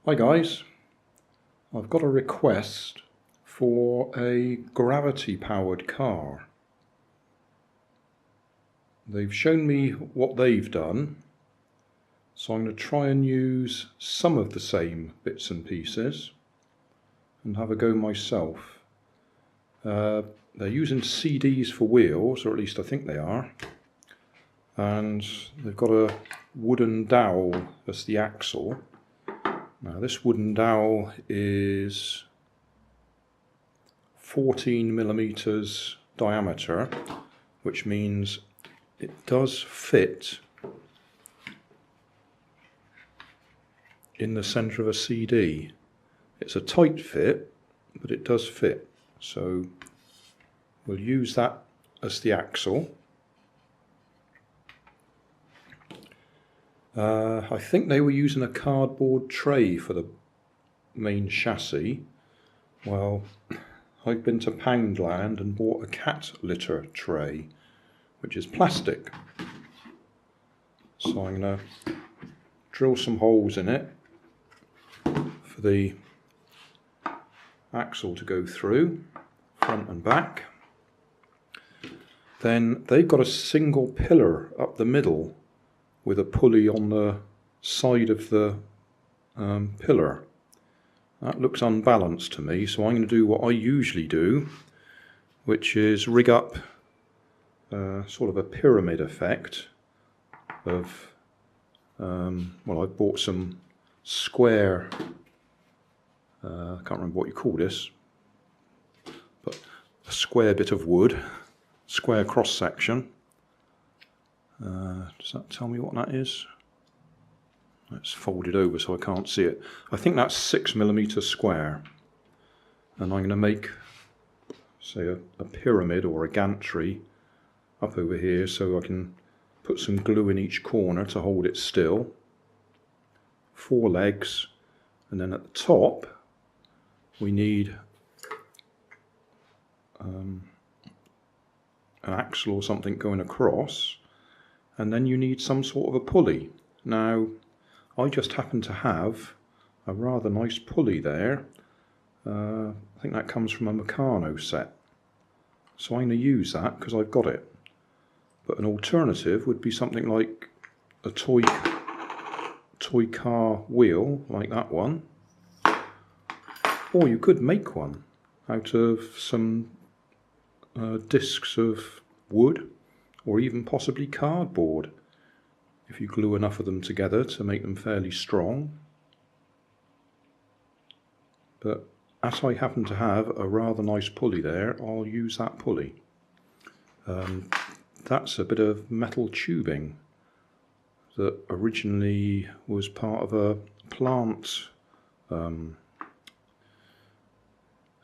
Hi guys, I've got a request for a gravity powered car. They've shown me what they've done, so I'm going to try and use some of the same bits and pieces and have a go myself. They're using CDs for wheels, or at least I think they are, and they've got a wooden dowel as the axle. Now this wooden dowel is 14 millimeters diameter, which means it does fit in the center of a CD. It's a tight fit, but it does fit. So we'll use that as the axle. I think they were using a cardboard tray for the main chassis. Well, I've been to Poundland and bought a cat litter tray, which is plastic. So I'm going to drill some holes in it for the axle to go through, front and back. Then they've got a single pillar up the middle with a pulley on the side of the pillar. That looks unbalanced to me, so I'm going to do what I usually do, which is rig up sort of a pyramid effect of, well, I bought some square, I can't remember what you call this, but a square bit of wood, square cross section. Does that tell me what that is? It's folded over so I can't see it. I think that's 6 millimeters square. And I'm going to make, say, a pyramid or a gantry up over here so I can put some glue in each corner to hold it still. 4 legs. And then at the top we need an axle or something going across. And then you need some sort of a pulley. Now, I just happen to have a rather nice pulley there. I think that comes from a Meccano set. So I'm going to use that because I've got it. But an alternative would be something like a toy car wheel, like that one. Or you could make one out of some discs of wood, or even possibly cardboard, if you glue enough of them together to make them fairly strong. But as I happen to have a rather nice pulley there, I'll use that pulley. That's a bit of metal tubing that originally was part of a plant, what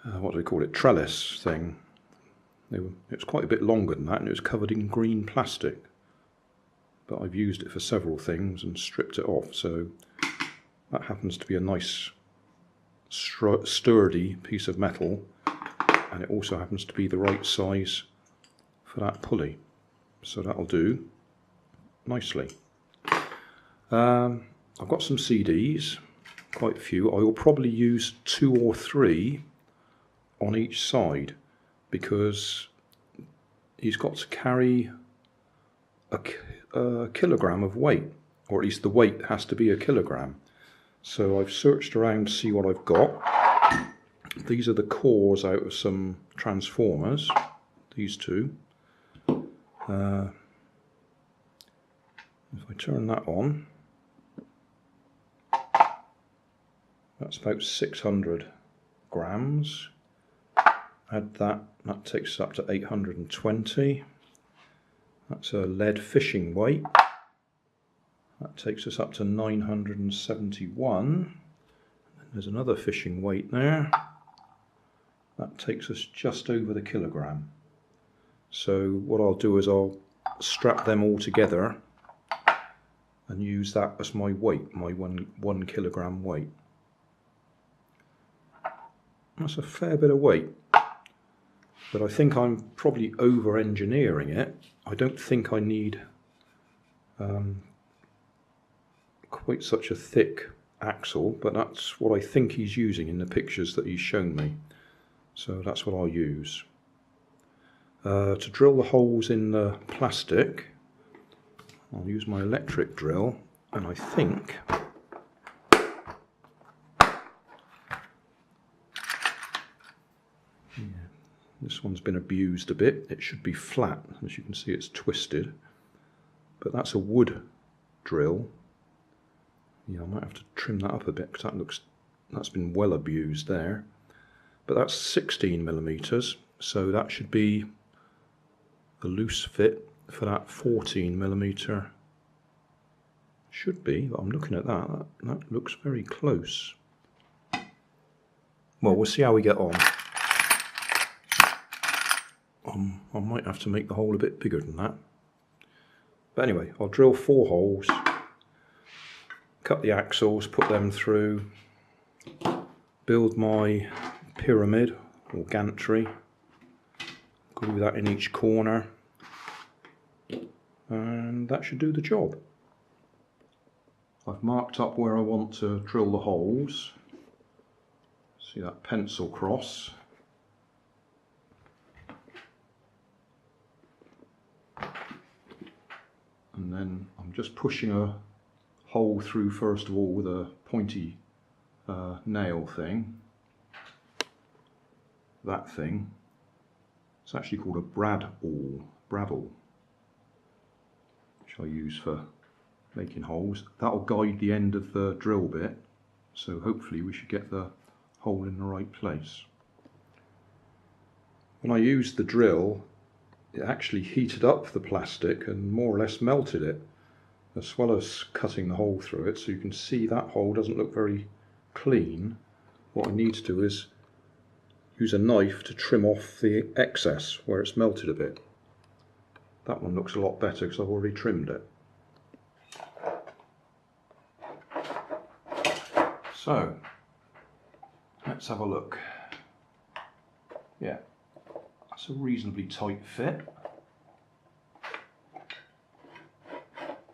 do they call it, trellis thing. It was quite a bit longer than that, and it was covered in green plastic. But I've used it for several things and stripped it off, so that happens to be a nice sturdy piece of metal, and it also happens to be the right size for that pulley. So that'll do nicely. I've got some CDs, quite a few. I will probably use 2 or 3 on each side, because he's got to carry a kilogram of weight, or at least the weight has to be a kilogram. So I've searched around to see what I've got. These are the cores out of some transformers, these two. If I turn that on, that's about 600 grams. Add that takes us up to 820. That's a lead fishing weight. That takes us up to 971. There's another fishing weight there. That takes us just over the kilogram. So what I'll do is I'll strap them all together and use that as my weight, my one kilogram weight. That's a fair bit of weight. But I think I'm probably over-engineering it. I don't think I need quite such a thick axle, but that's what I think he's using in the pictures that he's shown me. So that's what I'll use. To drill the holes in the plastic, I'll use my electric drill, and I think this one's been abused a bit. It should be flat. As you can see, it's twisted. But that's a wood drill. Yeah, I might have to trim that up a bit because that's been well abused there. But that's 16mm, so that should be a loose fit for that 14mm. Should be, but I'm looking at that. That looks very close. Well, we'll see how we get on. I might have to make the hole a bit bigger than that. But anyway, I'll drill 4 holes, cut the axles, put them through, build my pyramid or gantry, glue that in each corner, and that should do the job. I've marked up where I want to drill the holes. See that pencil cross. And then I'm just pushing a hole through first of all with a pointy nail thing. That thing. It's actually called a bradawl, which I use for making holes. That'll guide the end of the drill bit, so hopefully we should get the hole in the right place. When I used the drill, it actually heated up the plastic and more or less melted it, as well as cutting the hole through it. So you can see that hole doesn't look very clean. What I need to do is use a knife to trim off the excess where it's melted a bit. That one looks a lot better because I've already trimmed it. So let's have a look. Yeah, that's a reasonably tight fit.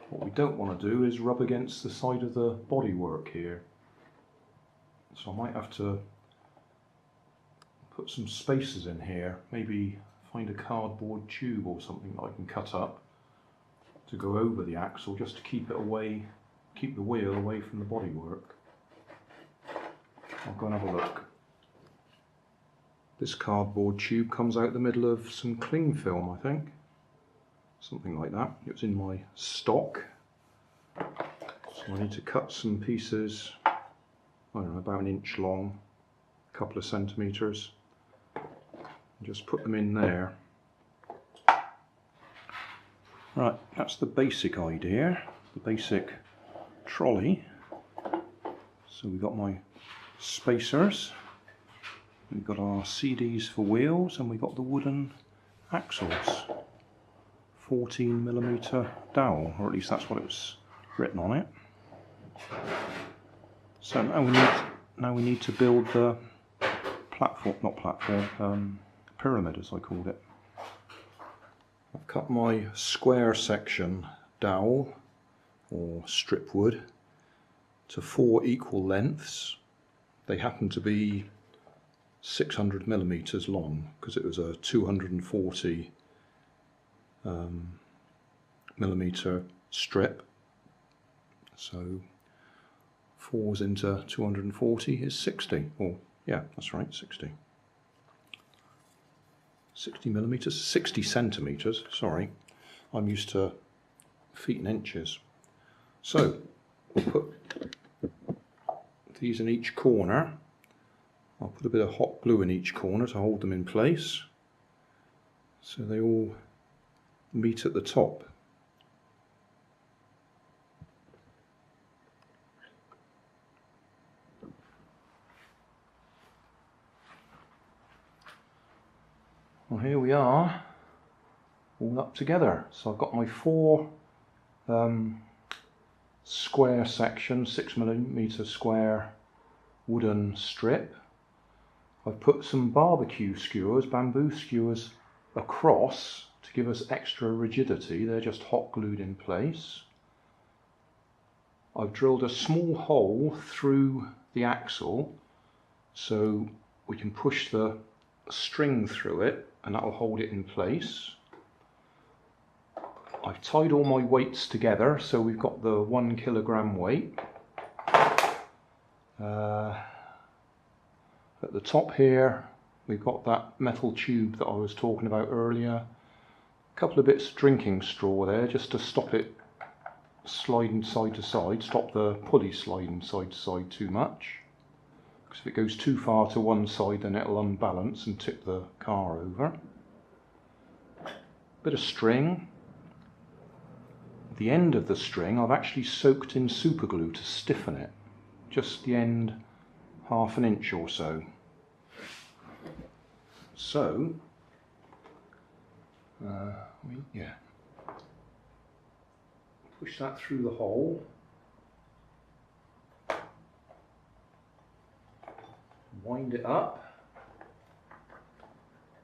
What we don't want to do is rub against the side of the bodywork here. So I might have to put some spacers in here, maybe find a cardboard tube or something that I can cut up to go over the axle just to keep it away, keep the wheel away from the bodywork. I'll go and have a look. This cardboard tube comes out the middle of some cling film, I think. Something like that. It was in my stock. So I need to cut some pieces, I don't know, about 1 inch long, a couple of centimetres. Just put them in there. Right, that's the basic idea, the basic trolley. So we've got my spacers, we've got our CDs for wheels, and we've got the wooden axles. 14mm dowel, or at least that's what it was written on it. So now we need to build the pyramid, as I called it. I've cut my square section dowel or strip wood to 4 equal lengths. They happen to be 600mm long because it was a 240 millimeter strip. So 4s into 240 is 60. Or yeah, that's right, 60. 60mm, 60 centimeters. Sorry, I'm used to feet and inches. So we'll put these in each corner. I'll put a bit of hot glue in each corner to hold them in place, so they all meet at the top. Well, here we are, all up together. So I've got my 4 square section, 6mm square wooden strip. I've put some barbecue skewers, bamboo skewers, across to give us extra rigidity. They're just hot glued in place. I've drilled a small hole through the axle so we can push the string through it and that will hold it in place. I've tied all my weights together, so we've got the 1 kilogram weight. At the top here we've got that metal tube that I was talking about earlier. A couple of bits of drinking straw there just to stop it sliding side to side, stop the pulley sliding side to side too much. Because if it goes too far to one side then it'll unbalance and tip the car over. Bit of string. The end of the string I've actually soaked in superglue to stiffen it. Just the end 1/2 inch or so. So, push that through the hole. Wind it up.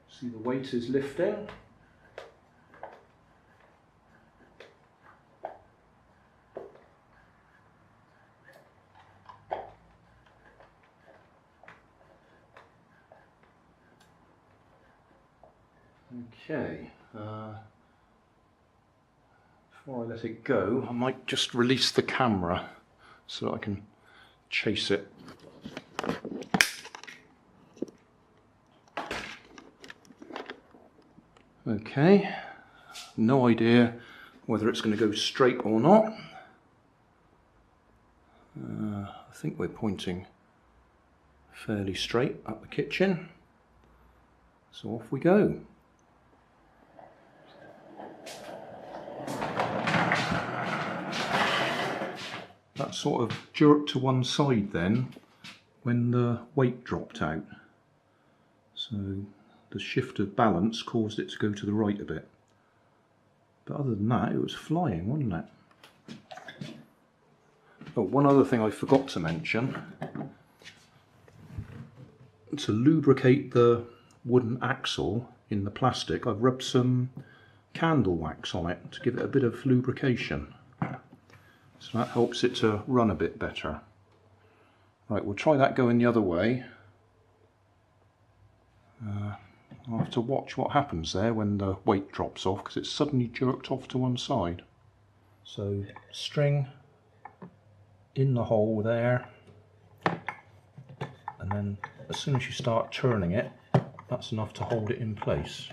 See the weight is lifting. Okay, before I let it go, I might just release the camera so that I can chase it. Okay, no idea whether it's going to go straight or not. I think we're pointing fairly straight up the kitchen, so off we go. That sort of jerked to one side then when the weight dropped out, so the shift of balance caused it to go to the right a bit, but other than that it was flying, wasn't it? Oh, one other thing I forgot to mention: to lubricate the wooden axle in the plastic, I've rubbed some candle wax on it to give it a bit of lubrication. So that helps it to run a bit better. Right, we'll try that going the other way. I'll have to watch what happens there when the weight drops off, because it's suddenly jerked off to one side. So string in the hole there, and then as soon as you start turning it, that's enough to hold it in place.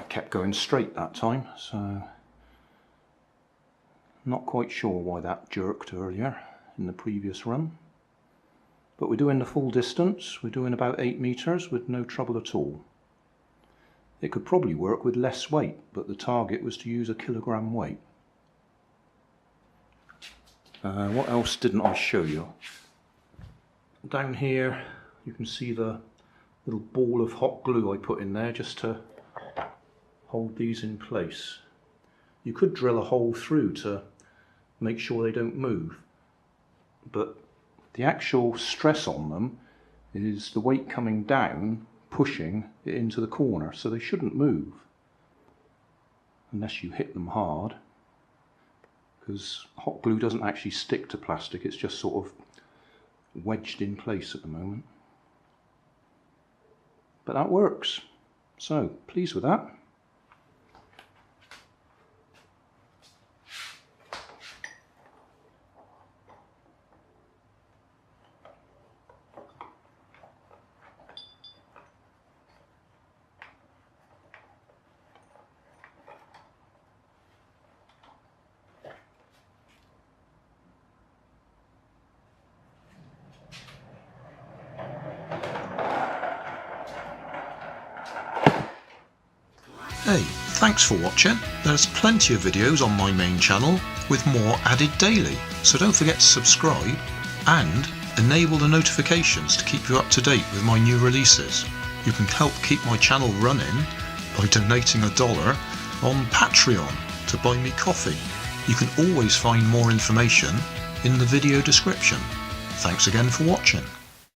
Kept going straight that time, so not quite sure why that jerked earlier in the previous run, but we're doing the full distance. We're doing about 8 meters with no trouble at all. It could probably work with less weight, but the target was to use a kilogram weight. What else didn't I show you? Down here you can see the little ball of hot glue I put in there just to hold these in place. You could drill a hole through to make sure they don't move, but the actual stress on them is the weight coming down pushing it into the corner, so they shouldn't move unless you hit them hard, because hot glue doesn't actually stick to plastic, it's just sort of wedged in place at the moment. But that works, so pleased with that. Hey, thanks for watching. There's plenty of videos on my main channel with more added daily, so don't forget to subscribe and enable the notifications to keep you up to date with my new releases. You can help keep my channel running by donating $1 on Patreon to buy me coffee. You can always find more information in the video description. Thanks again for watching.